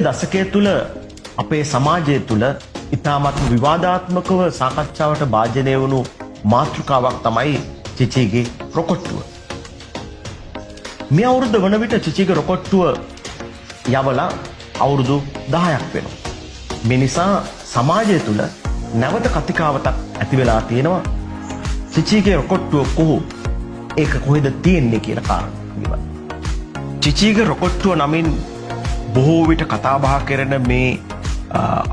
දශකයේ තුල අපේ සමාජය තුල ඉතාමත් විවාදාත්මකව සාකච්ඡාවට භාජනය වුණු මාතෘකාවක් තමයි චිචීගේ රොකොට්ටුව. මේ අවුරුද්ද වන විට චිචීගේ රොකොට්ටුව යවලා අවුරුදු 10ක් වෙනවා. මේ නිසා සමාජය තුල නැවත කතිකාවතක් ඇති වෙලා තියෙනවා. චිචීගේ රොකොට්ටුව ඒක කොහෙද තියෙන්නේ කියලා කාරණා. චිචීගේ රොකොට්ටුව නමින් බොහෝ විට කතා බහ කරන මේ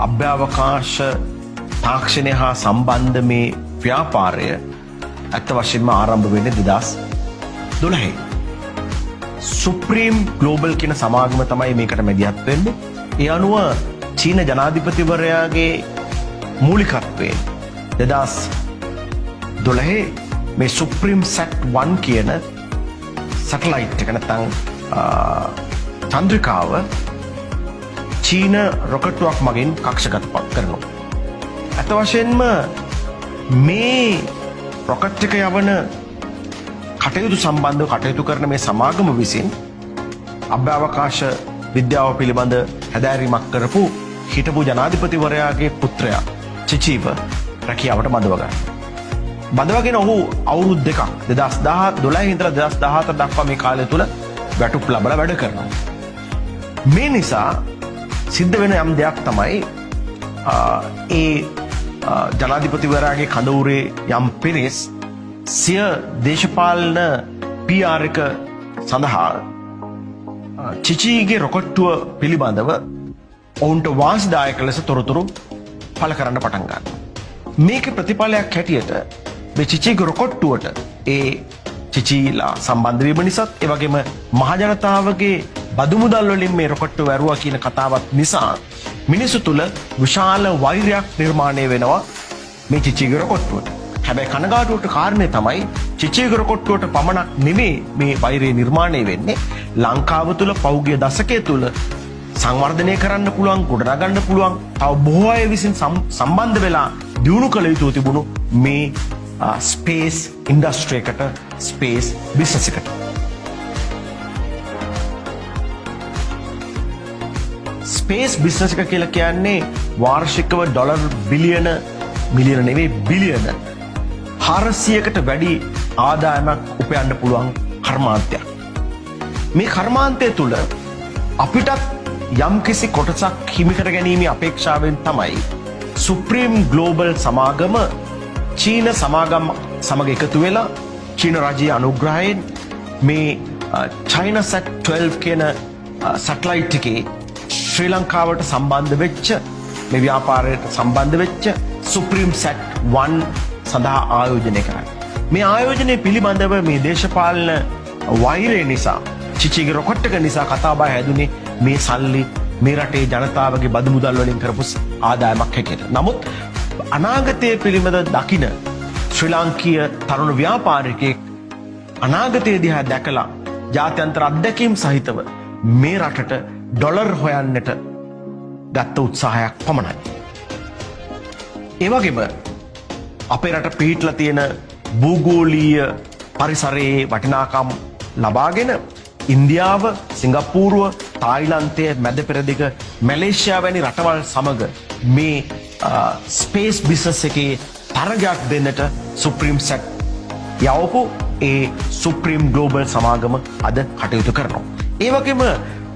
අභ්‍යවකාශ තාක්ෂණය හා සම්බන්ධ මේ ව්‍යාපාරය ඇත්ත වශයෙන්ම ආරම්භ වෙන්නේ 2012. සුප්‍රීම් ග්ලෝබල් කියන සමාගම තමයි මේකට මැදිහත් වෙන්නේ. ඒ අනුව චීන ජනාධිපතිවරයාගේ මූලිකත්වයෙන් 2012 මේ සුප්‍රීම් සැට් 1 කියන සැටලයිට් එක නැත්නම් චන්ද්‍රිකාව චීන රොකට්ටුවක් මගින් කක්ෂගතපත් කරනවා. අත වශයෙන්ම මේ රොකට් එක යවන කටයුතු සම්බන්ධව කටයුතු කරන මේ සමාගම විසින් අභ්‍යවකාශ විද්‍යාව පිළිබඳ හැදෑරීමක් කරපු හිටපු ජනාධිපතිවරයාගේ පුත්‍රයා චිචීව රැකියාවට බඳව ගන්නවා. බඳවගෙන ඔහු අවුරුදු දෙකක් 2012 ඉඳලා 2014 දක්වා මේ කාලය තුල වැටුප් ලබලා වැඩ කරනවා. මේ නිසා සිද්ධ වෙන යම් දෙයක් තමයි ඒ ජනාධිපතිවරයාගේ කඳවුරේ යම් පිරිස් සිය දේශපාලන PR එක සඳහා චිචීගේ රොකට්ටුව පිළිබඳව ඔවුන්ට වාසිදායක ලෙස තොරතුරු පළ කරන්න පටන් ගන්නවා. මේකේ ප්‍රතිඵලයක් හැටියට මේ චිචීගේ රොකට්ටුවට ඒ චිචීලා සම්බන්ධ වීම නිසා ඒ වගේම මහජනතාවගේ බදු මුදල් වලින් මේ රොකට්ටුව වැරුවා කියන කතාවත් නිසා මිනිසු තුල විශාල වෛරයක් නිර්මාණය වෙනවා මේ චිචීගේ රොකට්ටුවට. හැබැයි කනගාටුවට කාරණේ තමයි චිචීගේ රොකට්ටුවට පමණක් නෙමෙයි මේ වෛරය නිර්මාණය වෙන්නේ. ලංකාව තුල පෞද්ගලික දශකයේ තුල සංවර්ධනය කරන්න පුළුවන්, ගොඩනගන්න පුළුවන් තව බොහෝ අය විසින් සම්බන්ධ වෙලා දියුණු කළ යුතු තිබුණු මේ ස්පේස් ඉන්ඩස්ට්‍රි එකට, ස්පේස් බිස්නස් එකට. ස්පේස් බිස්නස් එක කියලා කියන්නේ වාර්ෂිකව ඩොලර් මිලියන නෙවෙයි බිලියන 400කට වැඩි ආදායමක් උපයන්න පුළුවන් කර්මාන්තයක්. මේ කර්මාන්තය තුල අපිටත් යම්කිසි කොටසක් හිමිකර ගැනීමේ අපේක්ෂාවෙන් තමයි සුප්‍රීම් ග්ලෝබල් සමාගම චීන සමාගම් සමග එකතු වෙලා චීන රජයේ අනුග්‍රහයෙන් මේ China Sat 12 කියන සැටලයිට් එකේ ශ්‍රී ලංකාවට සම්බන්ධ වෙච්ච මේ ව්‍යාපාරයට සම්බන්ධ වෙච්ච සුප්‍රීම් සැට් 1 සඳහා ආයෝජනය කරන්නේ. මේ ආයෝජනය පිළිබඳව මේ දේශපාලන වෛරය නිසා චිචීගේ රොකට් එක නිසා කතා බහ හැදුනේ මේ සල්ලි මේ රටේ ජනතාවගේ බදු මුදල් වලින් කරපු ආදායමක් හැටියට. නමුත් අනාගතය පිළිබඳ දකින ශ්‍රී ලාංකීය තරුණ ව්‍යාපාරිකයෙක් අනාගතය දිහා දැකලා ජාත්‍යන්තර අත්දැකීම් සහිතව මේ රටට ඩොලර් හොයන්නට ගත්ත උත්සාහයක් පමණයි. ඒ වගේම අපේ රට පිහිටලා තියෙන භූගෝලීය පරිසරයේ වටිනාකම් ලබාගෙන ඉන්දියාව, සිංගප්පූරුව, තායිලන්තය, මැද පෙරදිග, මැලේසියා වැනි රටවල් සමග මේ ස්පේස් බිස්නස් එකේ තරගයක් දෙන්නට සුප්‍රීම් සැට් යවපු ඒ සුප්‍රීම් ග්ලෝබල් සමාගම අද කටයුතු කරනවා. ඒ වගේම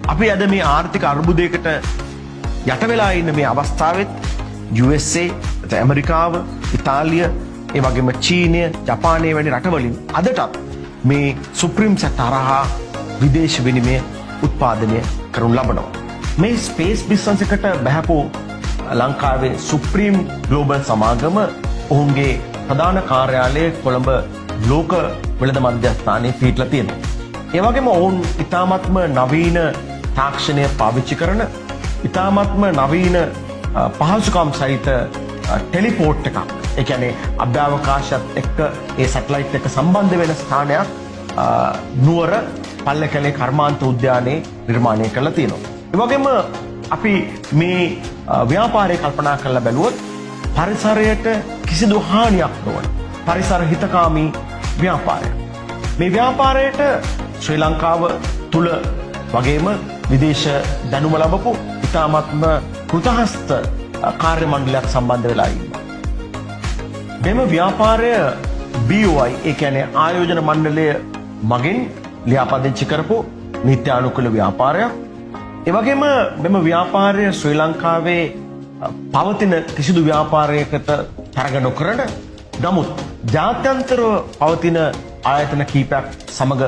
අපි අද මේ ආර්ථික අර්බුදයකට යට වෙලා ඉන්න මේ අවස්ථාවෙත් USA, ඇමරිකාව, ඉතාලිය, ඒ වගේම චීනය, ජපානය වැනි රටවලින් අදටත් මේ සුප්‍රීම් සැට් හරහා විදේශ විනිමය උත්පාදනය කරනු ලබනවා. මේ ස්පේස් බිස්නස් එකට බැහැපු ලංකාවේ සුප්‍රීම් ග්ලෝබල් සමාගම ඔවුන්ගේ ප්‍රධාන කාර්යාලය කොළඹ ලෝක වෙළඳ මධ්‍යස්ථානයේ පිහිටලා තියෙනවා. ඒ වගේම ඔවුන් ඉතාමත්ම නවීන තාක්ෂණය පාවිච්චි කරන ඉතාමත්ම නවීන පහසුකම් සහිත ටෙලිපෝට් එකක්, ඒ කියන්නේ අභ්‍යවකාශයත් එක්ක ඒ සැටලයිට් එක සම්බන්ධ වෙන ස්ථානයක් නුවර පල්ලකැලේ කර්මාන්ත උද්‍යානයේ නිර්මාණය කරලා තියෙනවා. ඒ වගේම අපි මේ ව්‍යාපාරය කල්පනා කරලා බැලුවොත් පරිසරයට කිසිදු හානියක් නොවන පරිසර හිතකාමී ව්‍යාපාරයක්. මේ ව්‍යාපාරයට ශ්‍රී ලංකාව තුල වගේම විදේශ දැනුම ලබපු ඉතාමත්ම කෘතහස්ත කාර්ය මණ්ඩලයක් සම්බන්ධ වෙලා ඉන්නවා. මෙම ව්‍යාපාරය BOI ඒ කියන්නේ ආයෝජන මණ්ඩලය මගින් ලියාපදිංචි කරපු නීත්‍යානුකූල ව්‍යාපාරයක්. ඒ වගේම මෙම ව්‍යාපාරය ශ්‍රී ලංකාවේ පවතින කිසිදු ව්‍යාපාරයකට තරග නොකරන නමුත් ජාත්‍යන්තරව පවතින ආයතන කීපයක් සමග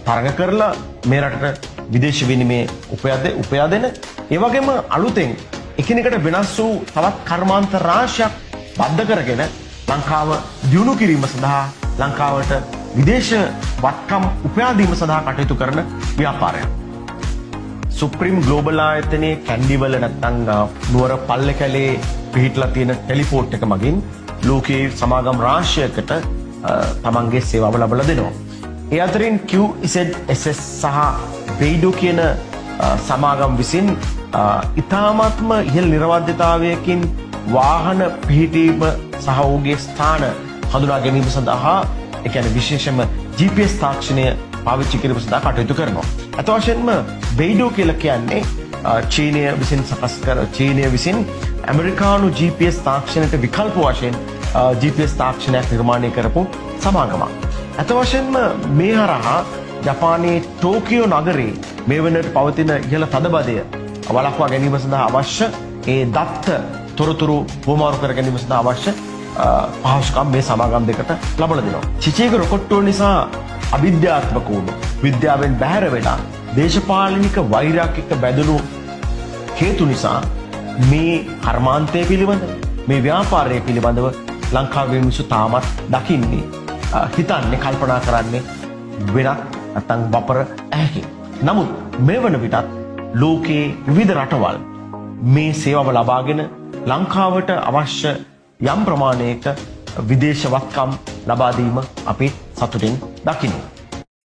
තරග කරලා මේ රටට විදේශ විනිමය උපයා දෙන ඒ වගේම අලුතෙන් එකිනෙකට වෙනස් වූ තවත් කර්මාන්ත රාශියක් බද්ධ කරගෙන ලංකාව දියුණු කිරීම සඳහා ලංකාවට විදේශ වත්කම් උපයා දීම සඳහා කටයුතු කරන ව්‍යාපාරයක්. සුප්‍රීම් ග්ලෝබල් ආයතනයේ කැන්ඩිවල නැත්නම් නුවර පල්ලකැලේ පිහිටලා තියෙන ටෙලිපෝට් එක මගින් ලෝකයේ සමාගම් රාශියකට තමන්ගේ සේවාව ලබා දෙනවා. ඒ අතරින් QZSS සහ බෙයිඩෝ කියන සමාගම් විසින් ඉතාමත්ම ඉහළ නිර්වද්‍යතාවයකින් වාහන පිහිටීම සහ ඔහුගේ ස්ථාන හඳුනා ගැනීම සඳහා ඒ කියන්නේ විශේෂම GPS තාක්ෂණය පාවිච්චි කිරීම සඳහා කටයුතු කරනවා. අත වශයෙන්ම බෙයිඩෝ කියලා කියන්නේ චීනය විසින් සකස් කර චීනය විසින් ඇමරිකානු GPS තාක්ෂණයට විකල්ප වශයෙන් GPS තාක්ෂණයක් නිර්මාණය කරපු සමාගමක්. අත වශයෙන්ම මේ හරහා ජපානයේ ටෝකියෝ නගරයේ මේ වෙනට පවතින ඉහළ තදබදය වළක්වා ගැනීම සඳහා අවශ්‍ය ඒ දත්ත තොරතුරු වමාරු කර ගැනීම සඳහා අවශ්‍ය පහසුකම් මේ සමාගම් දෙකට ලබා දෙනවා. චිචේක රොකට්ටුව නිසා අවිද්‍යාත්මක වුණු විද්‍යාවෙන් බැහැර වෙලා දේශපාලනික වෛරයක් එක්ක බැඳුණු හේතු නිසා මේ කර්මාන්තය පිළිබඳව මේ ව්‍යාපාරය පිළිබඳව ලංකාවේ මිනිස්සු තාමත් දකින්නේ හිතන්නේ කල්පනා කරන්නේ වෙනත් නැත්නම් වපර ඇහැකින්. නමුත් මේ වන විටත් ලෝකයේ විවිධ රටවල් මේ සේවාව ලබාගෙන ලංකාවට අවශ්‍ය යම් ප්‍රමාණයක විදේශ වත්කම් ලබා දීම අපි සතුටින් දකිනවා.